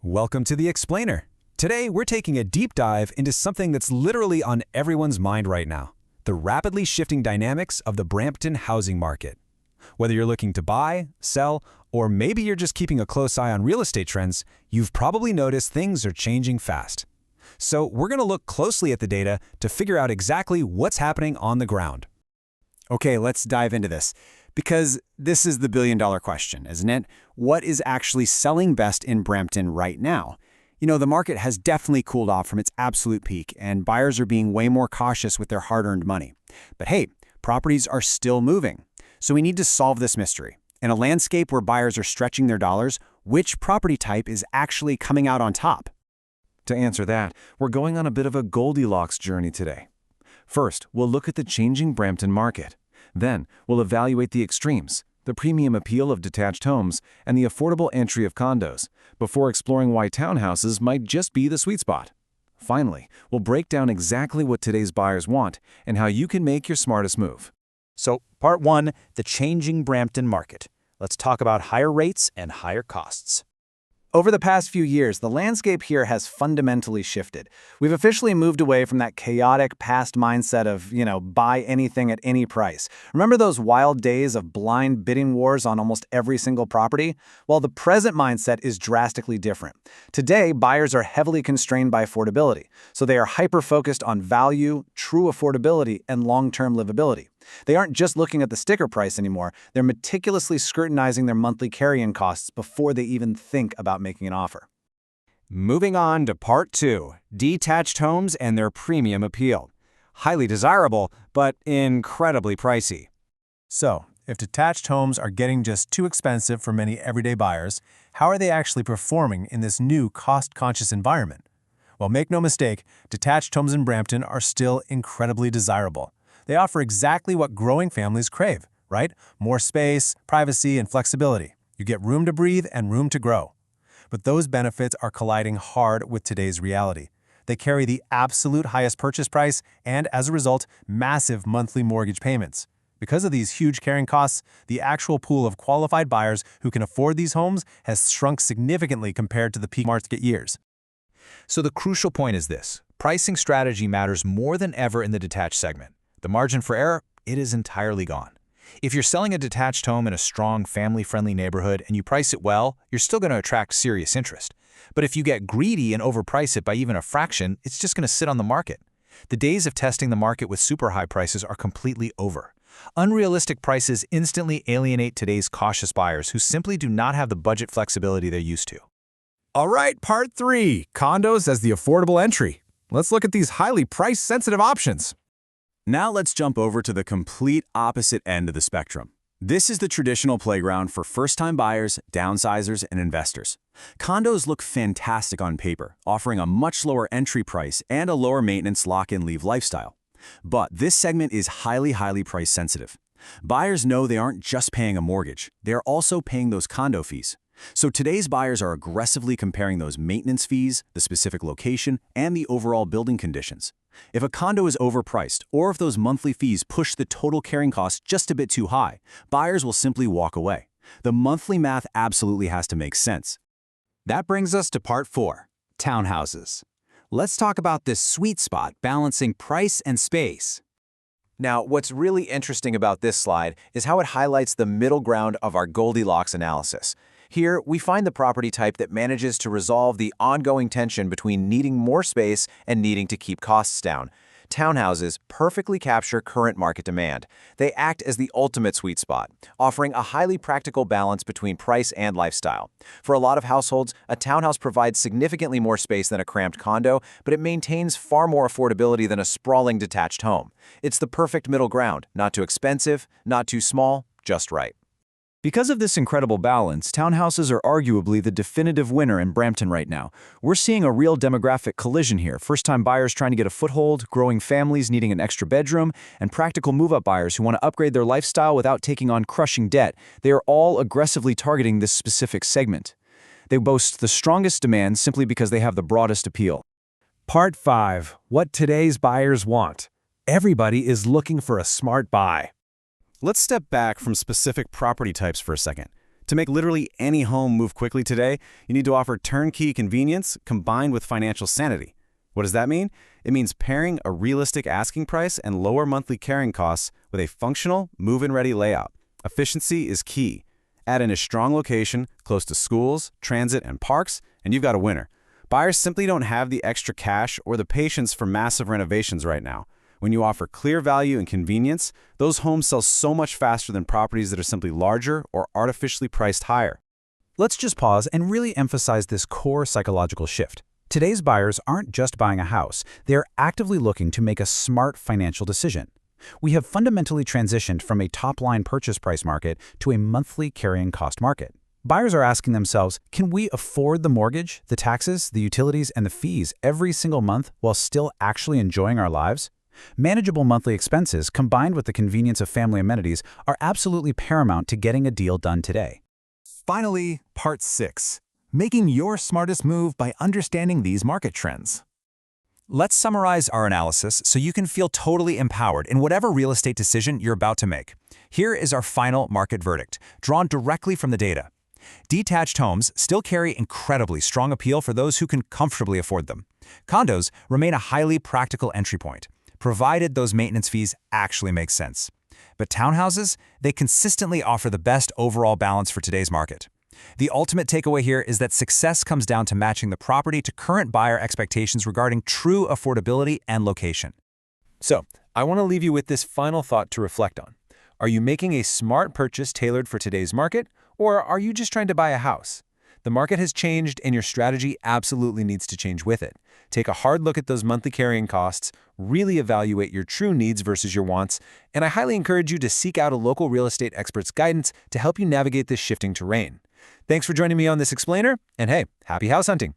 Welcome to The Explainer. Today, we're taking a deep dive into something that's literally on everyone's mind right now, the rapidly shifting dynamics of the Brampton housing market. Whether you're looking to buy, sell, or maybe you're just keeping a close eye on real estate trends, you've probably noticed things are changing fast. So we're going to look closely at the data to figure out exactly what's happening on the ground. Okay, let's dive into this. Because this is the billion-dollar question, isn't it? What is actually selling best in Brampton right now? The market has definitely cooled off from its absolute peak, and buyers are being way more cautious with their hard-earned money. But hey, properties are still moving. So we need to solve this mystery. In a landscape where buyers are stretching their dollars, which property type is actually coming out on top? To answer that, we're going on a bit of a Goldilocks journey today. First, we'll look at the changing Brampton market. Then, we'll evaluate the extremes, the premium appeal of detached homes, and the affordable entry of condos, before exploring why townhouses might just be the sweet spot. Finally, we'll break down exactly what today's buyers want and how you can make your smartest move. So, Part 1, the changing Brampton market. Let's talk about higher rates and higher costs. Over the past few years, the landscape here has fundamentally shifted. We've officially moved away from that chaotic past mindset of, buy anything at any price. Remember those wild days of blind bidding wars on almost every single property? Well, the present mindset is drastically different. Today, buyers are heavily constrained by affordability, so they are hyper-focused on value, true affordability, and long-term livability. They aren't just looking at the sticker price anymore, they're meticulously scrutinizing their monthly carrying costs before they even think about making an offer. Moving on to Part 2, detached homes and their premium appeal. Highly desirable, but incredibly pricey. So, if detached homes are getting just too expensive for many everyday buyers, how are they actually performing in this new cost-conscious environment? Well, make no mistake, detached homes in Brampton are still incredibly desirable. They offer exactly what growing families crave, right? More space, privacy, and flexibility. You get room to breathe and room to grow. But those benefits are colliding hard with today's reality. They carry the absolute highest purchase price and, as a result, massive monthly mortgage payments. Because of these huge carrying costs, the actual pool of qualified buyers who can afford these homes has shrunk significantly compared to the peak market years. So the crucial point is this. Pricing strategy matters more than ever in the detached segment. The margin for error, it is entirely gone. If you're selling a detached home in a strong, family-friendly neighborhood and you price it well, you're still going to attract serious interest. But if you get greedy and overprice it by even a fraction, it's just going to sit on the market. The days of testing the market with super high prices are completely over. Unrealistic prices instantly alienate today's cautious buyers who simply do not have the budget flexibility they're used to. All right, Part 3, condos as the affordable entry. Let's look at these highly price-sensitive options. Now let's jump over to the complete opposite end of the spectrum. This is the traditional playground for first-time buyers, downsizers, and investors. Condos look fantastic on paper, offering a much lower entry price and a lower maintenance lock-in-leave lifestyle. But this segment is highly price-sensitive. Buyers know they aren't just paying a mortgage, they're also paying those condo fees. So today's buyers are aggressively comparing those maintenance fees, the specific location, and the overall building conditions. If a condo is overpriced, or if those monthly fees push the total carrying cost just a bit too high, buyers will simply walk away. The monthly math absolutely has to make sense. That brings us to Part 4, townhouses. Let's talk about this sweet spot balancing price and space. Now, what's really interesting about this slide is how it highlights the middle ground of our Goldilocks analysis. Here, we find the property type that manages to resolve the ongoing tension between needing more space and needing to keep costs down. Townhouses perfectly capture current market demand. They act as the ultimate sweet spot, offering a highly practical balance between price and lifestyle. For a lot of households, a townhouse provides significantly more space than a cramped condo, but it maintains far more affordability than a sprawling detached home. It's the perfect middle ground, not too expensive, not too small, just right. Because of this incredible balance, townhouses are arguably the definitive winner in Brampton right now. We're seeing a real demographic collision here. First-time buyers trying to get a foothold, growing families needing an extra bedroom, and practical move-up buyers who want to upgrade their lifestyle without taking on crushing debt. They are all aggressively targeting this specific segment. They boast the strongest demand simply because they have the broadest appeal. Part 5, what today's buyers want. Everybody is looking for a smart buy. Let's step back from specific property types for a second. To make literally any home move quickly today, you need to offer turnkey convenience combined with financial sanity. What does that mean? It means pairing a realistic asking price and lower monthly carrying costs with a functional, move-in-ready layout. Efficiency is key. Add in a strong location, close to schools, transit, and parks, and you've got a winner. Buyers simply don't have the extra cash or the patience for massive renovations right now. When you offer clear value and convenience, those homes sell so much faster than properties that are simply larger or artificially priced higher. Let's just pause and really emphasize this core psychological shift. Today's buyers aren't just buying a house, they're actively looking to make a smart financial decision. We have fundamentally transitioned from a top-line purchase price market to a monthly carrying cost market. Buyers are asking themselves, can we afford the mortgage, the taxes, the utilities, and the fees every single month while still actually enjoying our lives? Manageable monthly expenses combined with the convenience of family amenities are absolutely paramount to getting a deal done today. Finally, Part 6. Making your smartest move by understanding these market trends. Let's summarize our analysis so you can feel totally empowered in whatever real estate decision you're about to make. Here is our final market verdict, drawn directly from the data. Detached homes still carry incredibly strong appeal for those who can comfortably afford them. Condos remain a highly practical entry point, provided those maintenance fees actually make sense. But townhouses, they consistently offer the best overall balance for today's market. The ultimate takeaway here is that success comes down to matching the property to current buyer expectations regarding true affordability and location. So, I want to leave you with this final thought to reflect on. Are you making a smart purchase tailored for today's market, or are you just trying to buy a house? The market has changed and your strategy absolutely needs to change with it. Take a hard look at those monthly carrying costs, really evaluate your true needs versus your wants, and I highly encourage you to seek out a local real estate expert's guidance to help you navigate this shifting terrain. Thanks for joining me on this explainer, and hey, happy house hunting!